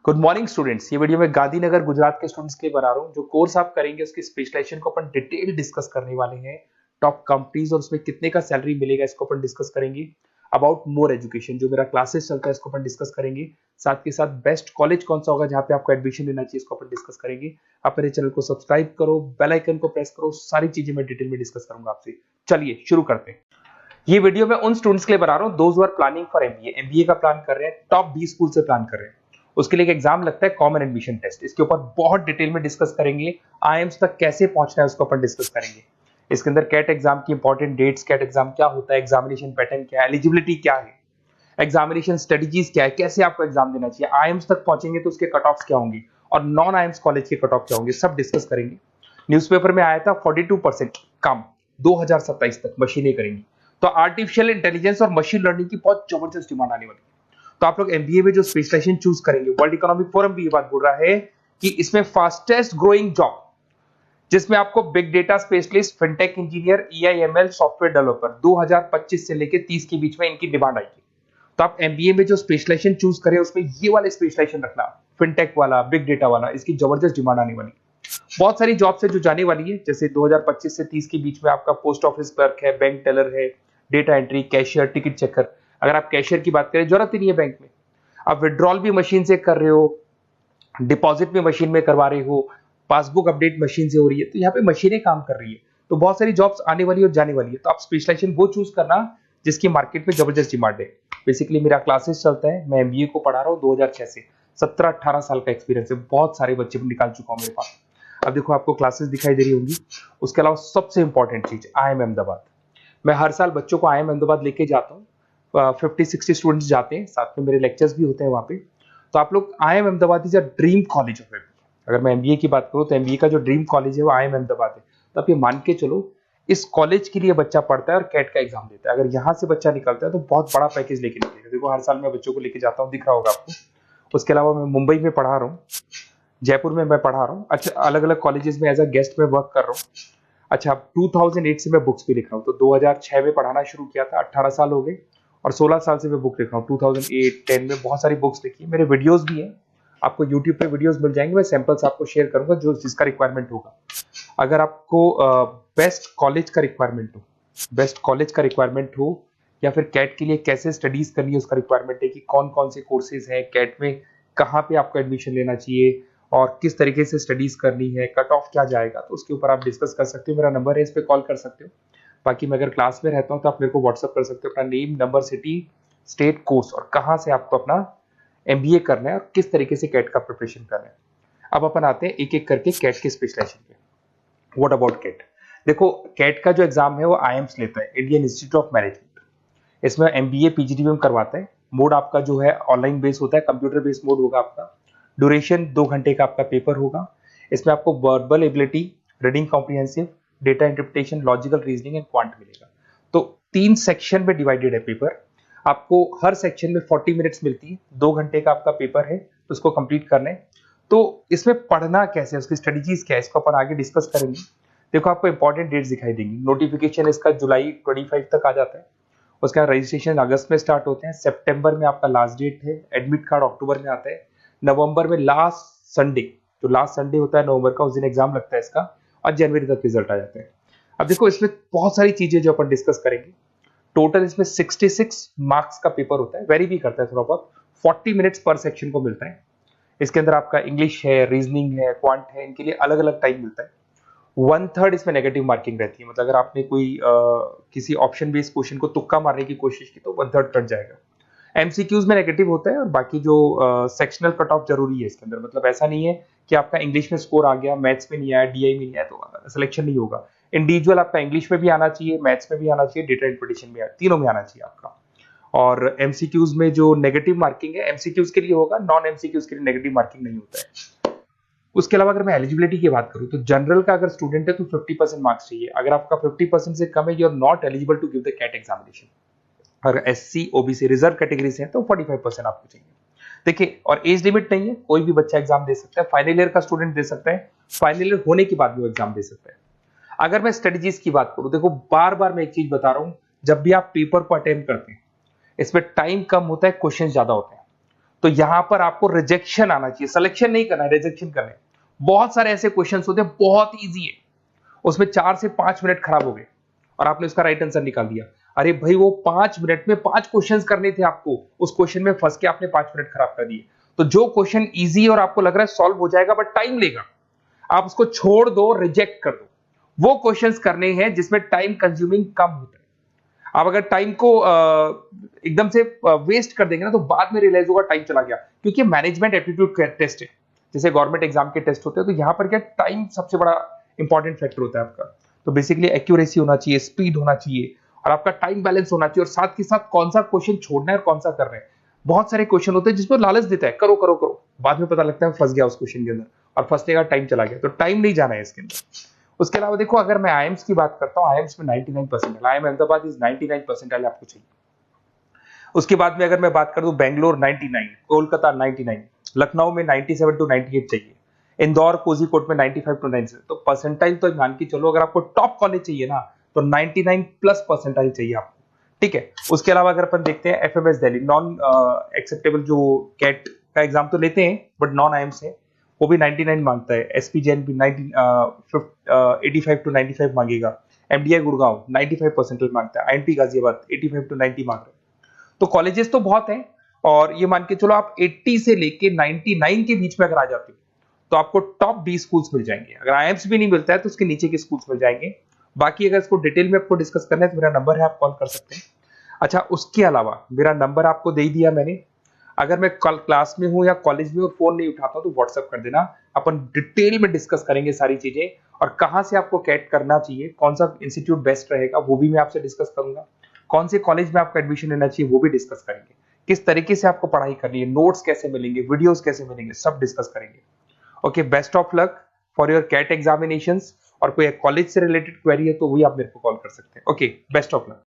Good morning students. ये video मैं गांधीनगर गुजरात के स्टूडेंट्स के लिए बना रहा हूँ। जो कोर्स आप करेंगे उसकी स्पेशलाइजेशन को अपन डिटेल डिस्कस करने वाले हैं। टॉप कंपनीज और उसमें कितने का सैलरी मिलेगा इसको अपन डिस्कस करेंगे। अबाउट मोर एजुकेशन जो मेरा क्लासेस चलता है इसको अपन डिस्कस करेंगे। साथ के साथ बेस्ट कॉलेज कौन सा होगा जहाँ पे आपको एडमिशन लेना चाहिए इसको अपन डिस्कस करेंगे। आप मेरे चैनल को सब्सक्राइब करो, बेल आइकन को प्रेस करो, सारी चीजें मैं डिटेल में डिस्कस करूंगा आपसे। चलिए शुरू करते हैं। ये वीडियो मैं उन स्टूडेंट्स के लिए बना रहा हूँ those who are planning for MBA का प्लान कर रहे हैं, टॉप 20 स्कूल से प्लान कर रहे हैं। उसके लिए एक एग्जाम लगता है कॉमन एडमिशन टेस्ट, इसके ऊपर बहुत डिटेल में डिस्कस करेंगे। आईएम्स तक कैसे पहुंचना है उसको अपन डिस्कस करेंगे। इसके अंदर कैट एग्जाम की इंपॉर्टेंट डेट्स, कैट एग्जाम क्या होता है, एग्जामिनेशन पैटर्न क्या है, एलिजिबिलिटी क्या है, एग्जामिनेशन स्ट्रेटजीज क्या है, कैसे आपको एग्जाम देना चाहिए, आईएम्स तक पहुंचेंगे तो उसके कट ऑफ क्या होंगे और नॉन आईएम्स कॉलेज के कट ऑफ क्या होंगे, सब डिस्कस करेंगे। न्यूज़पेपर में आया था 42% कम 2027 तक मशीनें करेंगी। तो आर्टिफिशियल इंटेलिजेंस और मशीन लर्निंग की बहुत जबरदस्त डिमांड आने वाली है। तो आप लोग एमबीए में जो स्पेशलाइजेशन चूज करेंगे, वर्ल्ड इकोनॉमिक फोरम भी ये बात बोल रहा है कि इसमें फास्टेस्ट ग्रोइंग जॉब जिसमें आपको big data specialist, fintech engineer, AIML software developer 2025 से लेकर 30 के बीच में इनकी डिमांड आएगी। तो आप एमबीए में जो स्पेशलाइजेशन चूज करें उसमें ये वाले स्पेशलाइजेशन रखना, फिनटेक वाला, बिग डेटा वाला, इसकी जबरदस्त डिमांड आने वाली। बहुत सारी जॉब्स है जो जाने वाली है, जैसे 2025 से 30 के बीच में आपका पोस्ट ऑफिस क्लर्क है, बैंक टेलर है, data entry, cashier, ticket checker. अगर आप कैशियर की बात करें जरूरत ही नहीं है बैंक में, आप विड्रॉल भी मशीन से कर रहे हो, डिपॉजिट भी मशीन में करवा रहे हो, पासबुक अपडेट मशीन से हो रही है, तो यहाँ पे मशीनें काम कर रही है। तो बहुत सारी जॉब्स आने वाली और जाने वाली है। तो आप स्पेशलाइजेशन वो चूज करना जिसकी मार्केट में जबरदस्त डिमांड है। बेसिकली मेरा क्लासेस चलता है, मैं एमबीए को पढ़ा रहा हूँ 2006 से। 17-18 साल का एक्सपीरियंस है, बहुत सारे बच्चे निकाल चुका हूँ मेरे पास। अब देखो आपको क्लासेस दिखाई दे रही होंगी। उसके अलावा सबसे इंपॉर्टेंट चीज आईएम अहमदाबाद। मैं हर साल बच्चों को आईएम अहमदाबाद लेके जाता हूँ। 50-60 स्टूडेंट्स जाते हैं, साथ में मेरे लेक्चर्स भी होते हैं वहाँ पे। तो आप लोग IIM Ahmedabad is a dream college of MBA. अगर मैं एमबीए की बात करूँ तो एमबीए का जो ड्रीम कॉलेज है वो आईएम अहमदाबाद है। तो आप ये मान के चलो इस कॉलेज के लिए बच्चा पढ़ता है और कैट का एग्जाम देता है। अगर यहाँ से बच्चा निकलता है तो बहुत बड़ा पैकेज लेके निकलेगा। देखो हर साल मैं बच्चों को लेके जाता हूँ, दिख रहा होगा आपको। उसके अलावा मैं मुंबई में पढ़ा रहा हूँ, जयपुर में मैं पढ़ा रहा हूँ, अच्छा अलग अलग कॉलेजेस में एज अ गेस्ट में वर्क कर रहा हूँ। अच्छा 2008 से मैं बुक्स भी लिख रहा हूँ। तो 2006 में पढ़ाना शुरू किया था, 18 साल हो गए और 16 साल से मैं बुक लिख रहा हूँ। 2008-10 में बहुत सारी बुक्स लिखी है। मेरे वीडियोस भी हैं, आपको यूट्यूब पे वीडियोस मिल जाएंगे। मैं सैंपल्स आपको शेयर करूंगा जो जिसका रिक्वायरमेंट होगा। अगर आपको बेस्ट कॉलेज का रिक्वायरमेंट हो, बेस्ट कॉलेज का रिक्वायरमेंट हो, या फिर कैट के लिए कैसे स्टडीज करनी है उसका रिक्वायरमेंट है कि कौन कौन से कोर्सेज हैं कैट में, कहाँ पे आपको एडमिशन लेना चाहिए और किस तरीके से स्टडीज करनी है, कट ऑफ क्या जाएगा, तो उसके ऊपर आप डिस्कस कर सकते हो। मेरा नंबर है, इस पर कॉल कर सकते हो। बाकी मैं अगर क्लास में रहता हूँ तो आप मेरे को व्हाट्सअप कर सकते हो अपना name, number, city, state, course और कहाँ से आपको अपना एमबीए करना है और किस तरीके से कैट का प्रिपरेशन करना है। अब अपन आते हैं एक एक करके कैट के स्पेशलाइजेशन पे। What about CAT? देखो कैट का जो एग्जाम है वो आईएम्स लेता है, इंडियन इंस्टीट्यूट ऑफ मैनेजमेंट। इसमें एमबीए पीजीडीएम करवाता है। मोड आपका जो है ऑनलाइन बेस होता है, कंप्यूटर बेस्ड मोड होगा आपका। ड्यूरेशन 2 घंटे का आपका पेपर होगा। इसमें आपको verbal ability, reading comprehensive, data interpretation, logical reasoning and quant मिलेगा। तो 3 सेक्शन में डिवाइडेड है पेपर। आपको हर सेक्शन में 40 मिनट्स मिलती है। 2 घंटे का आपका पेपर है तो उसको कंप्लीट करना है। तो इसमें पढ़ना कैसे है, उसकी स्ट्रेटजीज क्या है, इसको अपन आगे डिस्कस करेंगे। देखो आपको इंपॉर्टेंट डेट्स दिखाई देंगी। नोटिफिकेशन इसका जुलाई 25 तक आ जाता है। उसका रजिस्ट्रेशन अगस्त में स्टार्ट होते हैं, सितंबर में आपका लास्ट डेट है, एडमिट कार्ड अक्टूबर में आता है, नवंबर में लास्ट संडे, जो लास्ट संडे होता है नवंबर का, उस दिन एग्जाम लगता है इसका, और जनवरी तक रिजल्ट आ जाते हैं। अब देखो इसमें बहुत सारी चीजें जो अपन डिस्कस करेंगे। टोटल इसमें 66 मार्क्स का पेपर होता है, वेरी भी करता है थोड़ा बहुत। 40 मिनट्स पर सेक्शन को मिलता है। इसके अंदर आपका इंग्लिश है, रीजनिंग है, क्वांट है, इनके लिए अलग अलग टाइम मिलता है। 1/3 इसमें नेगेटिव मार्किंग रहती है, मतलब अगर आपने कोई किसी ऑप्शन बेस्ड क्वेश्चन को तुक्का मारने की कोशिश की तो 1/3 कट जाएगा। एमसीक्यूज में नेगेटिव होता है और बाकी जो सेक्शनल कट ऑफ जरूरी है इसके अंदर। मतलब ऐसा नहीं है कि आपका इंग्लिश में स्कोर आ गया, मैथ्स में नहीं आया, डीआई में नहीं आया तो सिलेक्शन नहीं होगा। इंडिविजुअल आपका इंग्लिश में भी आना चाहिए, मैथ्स में भी आना चाहिए, डेटा इंटरप्रिटेशन में, तीनों में आना चाहिए आपका। और एमसीक्यूज में जो नेगेटिव मार्किंग है एमसीक्यूज के लिए होगा, नॉन एमसीक्यूज के लिए नेगेटिव मार्किंग नहीं होता है। उसके अलावा अगर मैं एलिजिबिलिटी की बात करूं तो जनरल का अगर स्टूडेंट है तो 50% मार्क्स चाहिए। अगर आपका 50% से कम है, you are not eligible to give the CAT examination. अगर एससी, ओबीसी, रिजर्व कैटेगरी से है तो 45% आपको चाहिए। देखिए, और एज लिमिट नहीं है, कोई भी बच्चा एग्जाम दे सकता है। फाइनल ईयर का स्टूडेंट दे सकता है, फाइनल ईयर होने के बाद भी वो एग्जाम दे सकता है। अगर मैं स्ट्रेटजीज की बात करूं, देखो बार बार मैं एक चीज बता रहा हूं, जब भी आप पेपर को अटेम्प्ट करते हैं इसमें टाइम कम होता है, क्वेश्चन ज्यादा होते हैं। तो यहां पर आपको रिजेक्शन आना चाहिए, सिलेक्शन नहीं करना है, रिजेक्शन करना है। बहुत सारे ऐसे क्वेश्चंस होते हैं बहुत इजी है, उसमें 4 से 5 मिनट खराब हो गए और आपने उसका राइट आंसर निकाल दिया। अरे भाई वो 5 मिनट में 5 क्वेश्चंस करने थे आपको, उस क्वेश्चन में फंस के आपने 5 मिनट खराब कर दिए। तो जो क्वेश्चन इजी और आपको लग रहा है सॉल्व हो जाएगा बट टाइम लेगा, आप उसको छोड़ दो, रिजेक्ट कर दो। वो क्वेश्चंस करने हैं जिसमें टाइम कंज्यूमिंग कम होता है। आप अगर टाइम को एकदम से वेस्ट कर देंगे ना तो बाद में रियलाइज होगा टाइम चला गया, क्योंकि मैनेजमेंट एप्टीट्यूड टेस्ट है, जैसे गवर्नमेंट एग्जाम के टेस्ट होते हैं। तो यहां पर क्या टाइम सबसे बड़ा इंपॉर्टेंट फैक्टर होता है आपका। तो बेसिकली एक्यूरेसी होना चाहिए, स्पीड होना चाहिए और आपका टाइम बैलेंस होना चाहिए, और साथ के साथ कौन सा क्वेश्चन छोड़ना है और कौन सा करना है। बहुत सारे क्वेश्चन होते हैं जिसमें लालच देता है करो करो करो, बाद में पता लगता है फंस गया उस क्वेश्चन के अंदर और फंसने का टाइम चला गया। तो टाइम नहीं जाना है इसके अंदर। उसके अलावा देखो, अगर मैं आईएम्स की बात करता हूँ, आईएम्स में 99% आईएम अहमदाबाद इज 99% आपको चाहिए। उसके बाद में अगर मैं बात कर दूं, बेंगलोर 99, कोलकाता 99, लखनऊ में 97 टू 98 चाहिए, इंदौर कोझीकोड में 95 टू 97। तो परसेंटाइल तो मान के चलो, अगर आपको टॉप कॉलेज चाहिए ना तो 99 प्लस परसेंटाइल चाहिए आपको, ठीक है। उसके अलावा अगर अपन देखते हैं एफएमएस दिल्ली, नॉन एक्सेप्टेबल जो कैट का एग्जाम तो लेते हैं बट नॉन आईएम्स है, वो भी 99 मांगता है। एसपी जैन भी 85 टू 95 मांगेगा। एमडीआई गुड़गांव 95 परसेंटाइल मांगता है। आईएनपी गाजियाबाद 85 टू 90 मांग रहे हैं। तो कॉलेजेस तो बहुत हैं, और ये मान के चलो आप 80 से लेके 99 के बीच में अगर आ जाते हो तो आपको टॉप 20 स्कूल्स मिल जाएंगे। अगर आईएम्स भी नहीं मिलता है तो उसके नीचे के स्कूल्स मिल जाएंगे। बाकी अगर इसको डिटेल में आपको डिस्कस करना है तो मेरा नंबर है, आप कॉल कर सकते हैं। अच्छा, उसके अलावा मेरा नंबर आपको दे दिया मैंने, अगर मैं कल क्लास में हूं या कॉलेज में हूं, फोन नहीं उठाता हूं तो व्हाट्सएप कर देना, अपन डिटेल में डिस्कस करेंगे सारी चीजें। और कहां से आपको कैट करना चाहिए, कौन सा इंस्टीट्यूट बेस्ट रहेगा वो भी मैं आपसे डिस्कस करूंगा। कौन से कॉलेज में आपका एडमिशन लेना चाहिए वो भी डिस्कस करेंगे। किस तरीके से आपको पढ़ाई करनी है, नोट्स कैसे मिलेंगे, वीडियोस कैसे मिलेंगे, सब डिस्कस करेंगे। Okay, best of luck for your CAT examinations. और कोई कॉलेज से रिलेटेड क्वेरी है तो वही आप मेरे को कॉल कर सकते हैं। Okay, best of luck.